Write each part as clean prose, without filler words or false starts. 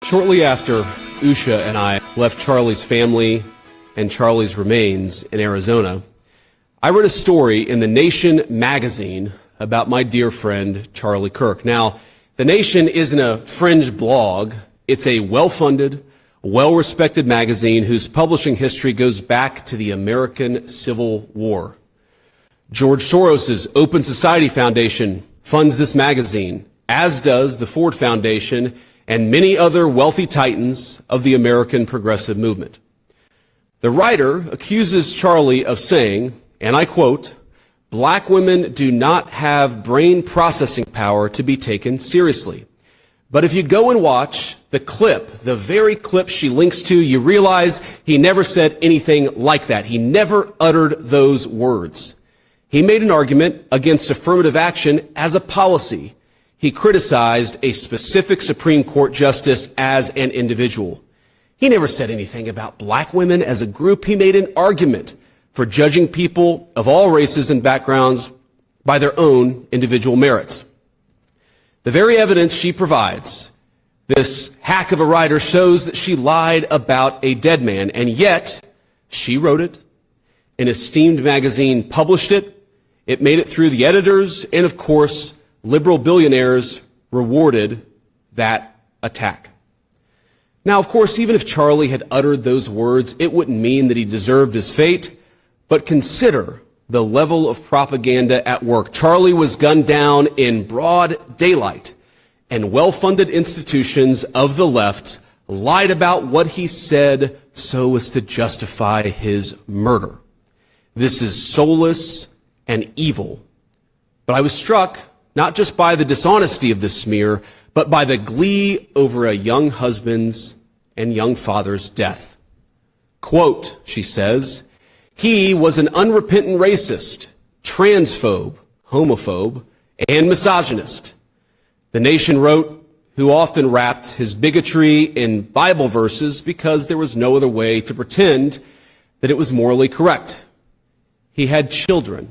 Shortly after Usha and I left Charlie's family and Charlie's remains in Arizona, I read a story in The Nation magazine about my dear friend Charlie Kirk. Now, The Nation isn't a fringe blog. It's a well-funded, well-respected magazine whose publishing history goes back to the American Civil War. George Soros's Open Society Foundation funds this magazine, as does the Ford Foundation and many other wealthy titans of the American progressive movement. The writer accuses Charlie of saying, and I quote, "Black women do not have brain processing power to be taken seriously." But if you go and watch the clip, the very clip she links to, you realize he never said anything like that. He never uttered those words. He made an argument against affirmative action as a policy. He criticized a specific Supreme Court justice as an individual. He never said anything about black women as a group. He made an argument for judging people of all races and backgrounds by their own individual merits. The very evidence she provides, this hack of a writer, shows that she lied about a dead man, and yet she wrote it. An esteemed magazine published it. It made it through the editors, and of course, liberal billionaires rewarded that attack. Now, of course, even if Charlie had uttered those words, it wouldn't mean that he deserved his fate. But consider the level of propaganda at work. Charlie was gunned down in broad daylight, and well-funded institutions of the left lied about what he said so as to justify his murder. This is soulless and evil. But I was struck not just by the dishonesty of this smear, but by the glee over a young husband's and young father's death. Quote, she says, "He was an unrepentant racist, transphobe, homophobe, and misogynist." The Nation wrote, who often wrapped his bigotry in Bible verses because there was no other way to pretend that it was morally correct. He had children,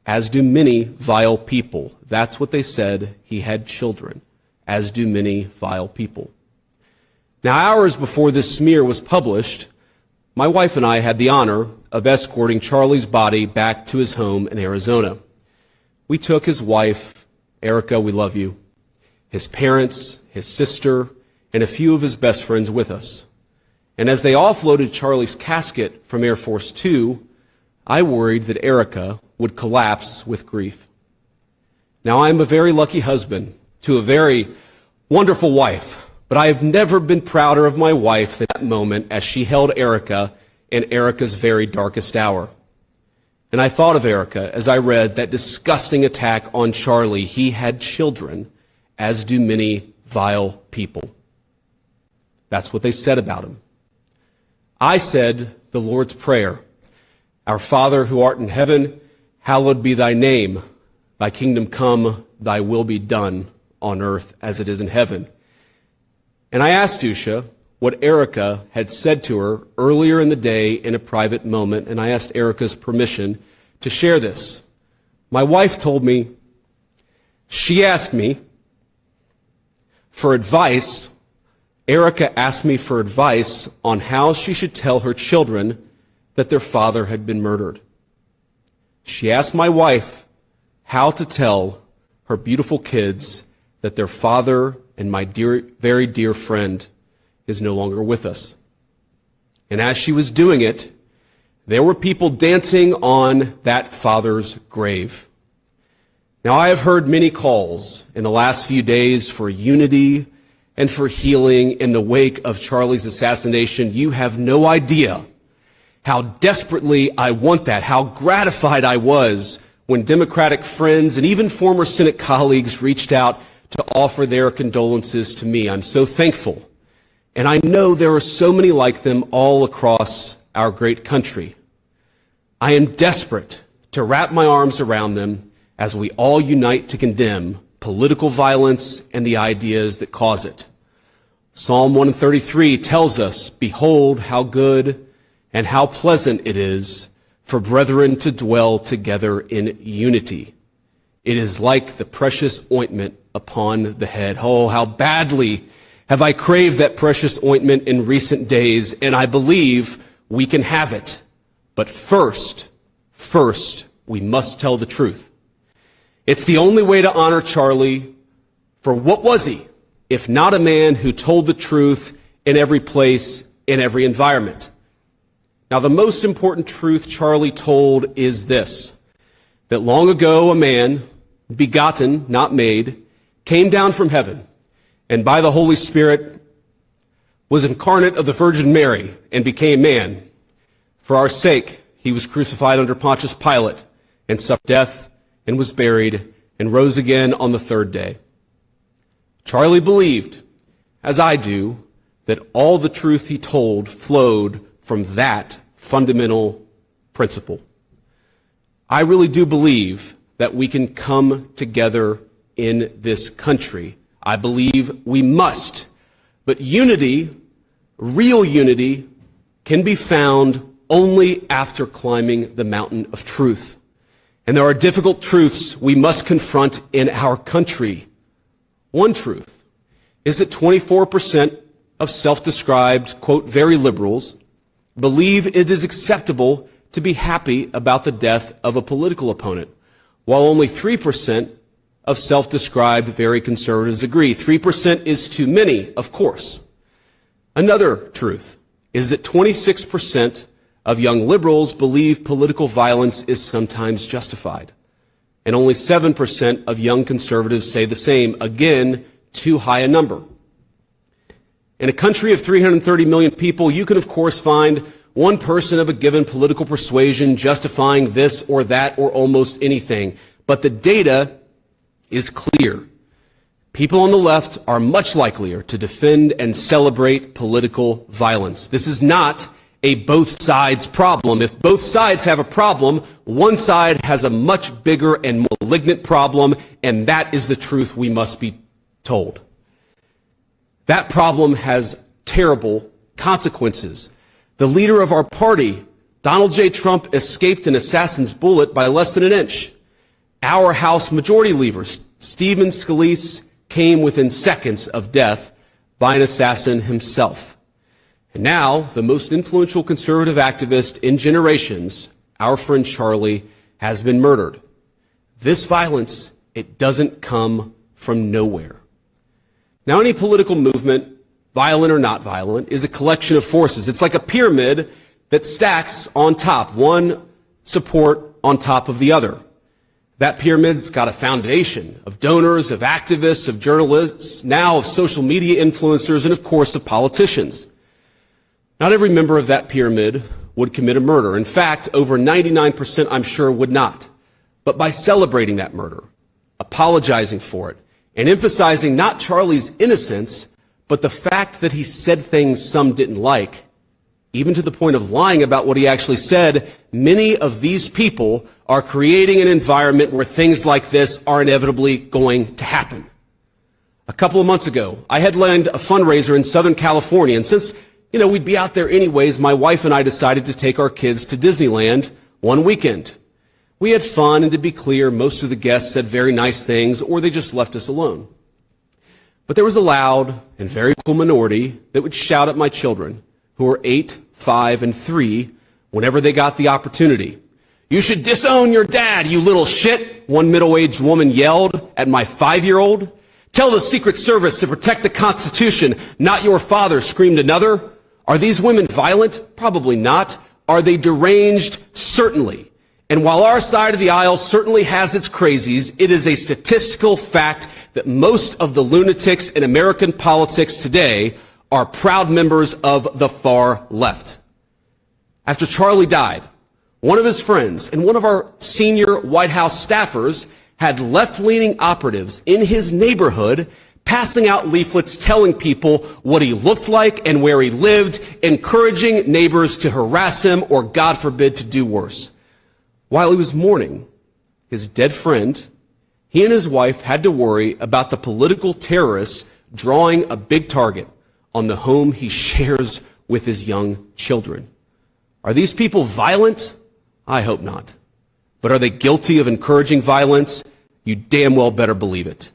as do many vile people. That's what they said. He had children, as do many vile people. Now, hours before this smear was published, my wife and I had the honor of escorting Charlie's body back to his home in Arizona. We took his wife, Erica, we love you, his parents, his sister, and a few of his best friends with us. And as they offloaded Charlie's casket from Air Force Two, I worried that Erica would collapse with grief. Now, I am a very lucky husband to a very wonderful wife, but I have never been prouder of my wife than that moment as she held Erica in Erica's very darkest hour. And I thought of Erica as I read that disgusting attack on Charlie. He had children, as do many vile people. That's what they said about him. I said the Lord's Prayer. Our Father who art in heaven, hallowed be thy name. Thy kingdom come, thy will be done on earth as it is in heaven. And I asked Usha what Erica had said to her earlier in the day in a private moment, and I asked Erica's permission to share this. My wife told me, she asked me for advice. Erica asked me for advice on how she should tell her children that their father had been murdered. She asked my wife how to tell her beautiful kids that their father and my dear, very dear friend is no longer with us. And as she was doing it, there were people dancing on that father's grave. Now, I have heard many calls in the last few days for unity and for healing in the wake of Charlie's assassination. You have no idea how desperately I want that, how gratified I was when Democratic friends and even former Senate colleagues reached out to offer their condolences to me. I'm so thankful. And I know there are so many like them all across our great country. I am desperate to wrap my arms around them as we all unite to condemn political violence and the ideas that cause it. Psalm 133 tells us, "Behold how good and how pleasant it is for brethren to dwell together in unity. It is like the precious ointment upon the head." Oh, how badly have I craved that precious ointment in recent days, and I believe we can have it. But first, we must tell the truth. It's the only way to honor Charlie, for what was he, if not a man who told the truth in every place, in every environment? Now, the most important truth Charlie told is this, that long ago a man, begotten, not made, came down from heaven, and by the Holy Spirit was incarnate of the Virgin Mary and became man. For our sake, he was crucified under Pontius Pilate and suffered death and was buried and rose again on the third day. Charlie believed, as I do, that all the truth he told flowed from that fundamental principle. I really do believe that we can come together in this country. I believe we must. But unity, real unity, can be found only after climbing the mountain of truth. And there are difficult truths we must confront in our country. One truth is that 24% of self-described, quote, very liberals believe it is acceptable to be happy about the death of a political opponent, while only 3% of self-described very conservatives agree. 3% is too many, of course. Another truth is that 26% of young liberals believe political violence is sometimes justified. And only 7% of young conservatives say the same. Again, too high a number. In a country of 330 million people, you can of course find one person of a given political persuasion justifying this or that or almost anything. But the data is clear. People on the left are much likelier to defend and celebrate political violence. This is not a both sides problem. If both sides have a problem, one side has a much bigger and more malignant problem, and that is the truth we must be told. That problem has terrible consequences. The leader of our party, Donald J. Trump, escaped an assassin's bullet by less than an inch. Our House Majority Leader, Stephen Scalise, came within seconds of death by an assassin himself. And now, the most influential conservative activist in generations, our friend Charlie, has been murdered. This violence, it doesn't come from nowhere. Now, any political movement, violent or not violent, is a collection of forces. It's like a pyramid that stacks on top, one support on top of the other. That pyramid's got a foundation of donors, of activists, of journalists, now of social media influencers, and of course of politicians. Not every member of that pyramid would commit a murder. In fact, over 99% I'm sure would not. But by celebrating that murder, apologizing for it, and emphasizing not Charlie's innocence, but the fact that he said things some didn't like, even to the point of lying about what he actually said, many of these people are creating an environment where things like this are inevitably going to happen. A couple of months ago, I headlined a fundraiser in Southern California, and since we'd be out there anyways, my wife and I decided to take our kids to Disneyland one weekend. We had fun, and to be clear, most of the guests said very nice things, or they just left us alone. But there was a loud and very cool minority that would shout at my children, who were 8, 5, and 3, whenever they got the opportunity. "You should disown your dad, you little shit," one middle-aged woman yelled at my 5-year-old. "Tell the Secret Service to protect the Constitution, not your father," screamed another. Are these women violent? Probably not. Are they deranged? Certainly. And while our side of the aisle certainly has its crazies, it is a statistical fact that most of the lunatics in American politics today are proud members of the far left. After Charlie died, one of his friends and one of our senior White House staffers had left-leaning operatives in his neighborhood passing out leaflets telling people what he looked like and where he lived, encouraging neighbors to harass him or, God forbid, to do worse. While he was mourning his dead friend, he and his wife had to worry about the political terrorists drawing a big target on the home he shares with his young children. Are these people violent? I hope not. But are they guilty of encouraging violence? You damn well better believe it.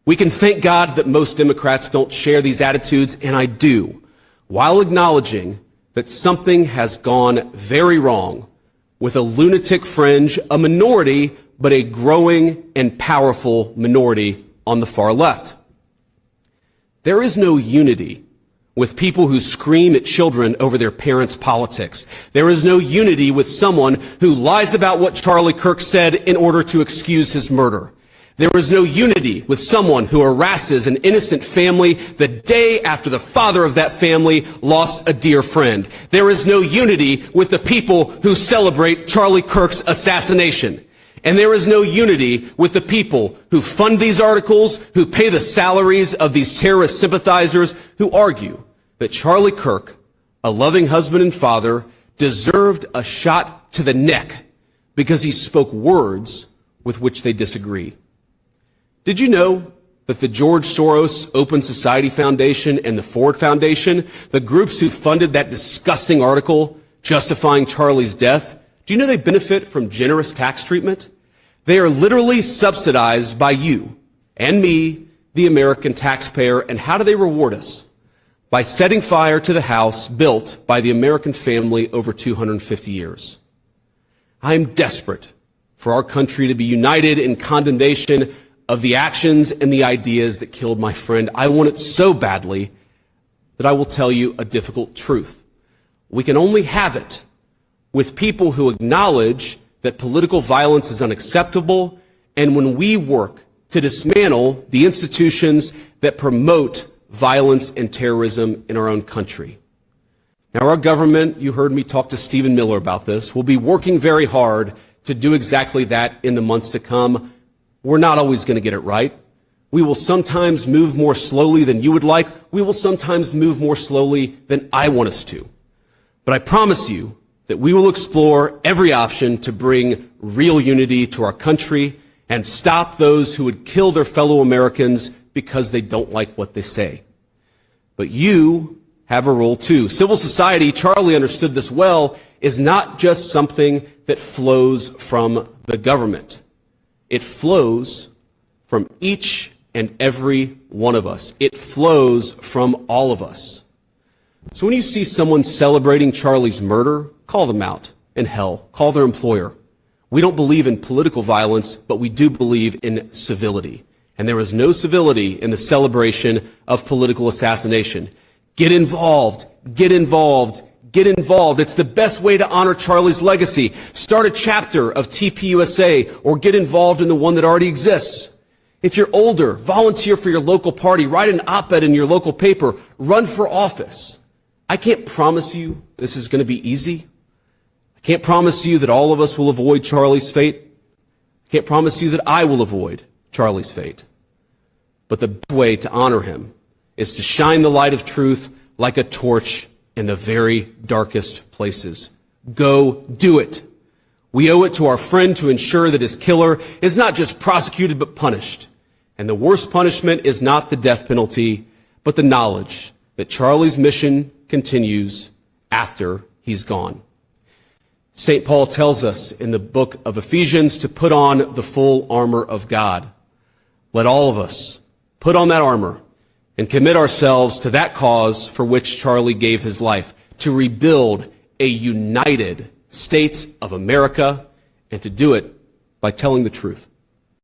We can thank God that most Democrats don't share these attitudes, and I do, while acknowledging that something has gone very wrong with a lunatic fringe, a minority, but a growing and powerful minority on the far left. There is no unity with people who scream at children over their parents' politics. There is no unity with someone who lies about what Charlie Kirk said in order to excuse his murder. There is no unity with someone who harasses an innocent family the day after the father of that family lost a dear friend. There is no unity with the people who celebrate Charlie Kirk's assassination. And there is no unity with the people who fund these articles, who pay the salaries of these terrorist sympathizers, who argue that Charlie Kirk, a loving husband and father, deserved a shot to the neck because he spoke words with which they disagree. Did you know that the George Soros Open Society Foundation and the Ford Foundation, the groups who funded that disgusting article justifying Charlie's death, do you know they benefit from generous tax treatment? They are literally subsidized by you and me, the American taxpayer. And how do they reward us? By setting fire to the house built by the American family over 250 years. I am desperate for our country to be united in condemnation of the actions and the ideas that killed my friend. I want it so badly that I will tell you a difficult truth. We can only have it with people who acknowledge that political violence is unacceptable, and when we work to dismantle the institutions that promote violence and terrorism in our own country. Now, our government, you heard me talk to Stephen Miller about this, will be working very hard to do exactly that in the months to come. We're not always going to get it right. We will sometimes move more slowly than you would like. We will sometimes move more slowly than I want us to. But I promise you that we will explore every option to bring real unity to our country and stop those who would kill their fellow Americans because they don't like what they say. But you have a role too. Civil society, Charlie understood this well, is not just something that flows from the government. It flows from each and every one of us. It flows from all of us. So when you see someone celebrating Charlie's murder, call them out. And hell, call their employer. We don't believe in political violence, but we do believe in civility. And there is no civility in the celebration of political assassination. Get involved. Get involved. Get involved. It's the best way to honor Charlie's legacy. Start a chapter of TPUSA or get involved in the one that already exists. If you're older, volunteer for your local party. Write an op-ed in your local paper. Run for office. I can't promise you this is going to be easy. I can't promise you that all of us will avoid Charlie's fate. I can't promise you that I will avoid Charlie's fate. But the best way to honor him is to shine the light of truth like a torch in the very darkest places. Go do it. We owe it to our friend to ensure that his killer is not just prosecuted but punished. And the worst punishment is not the death penalty, but the knowledge that Charlie's mission continues after he's gone. St. Paul tells us in the book of Ephesians to put on the full armor of God. Let all of us put on that armor and commit ourselves to that cause for which Charlie gave his life, to rebuild a united States of America, and to do it by telling the truth.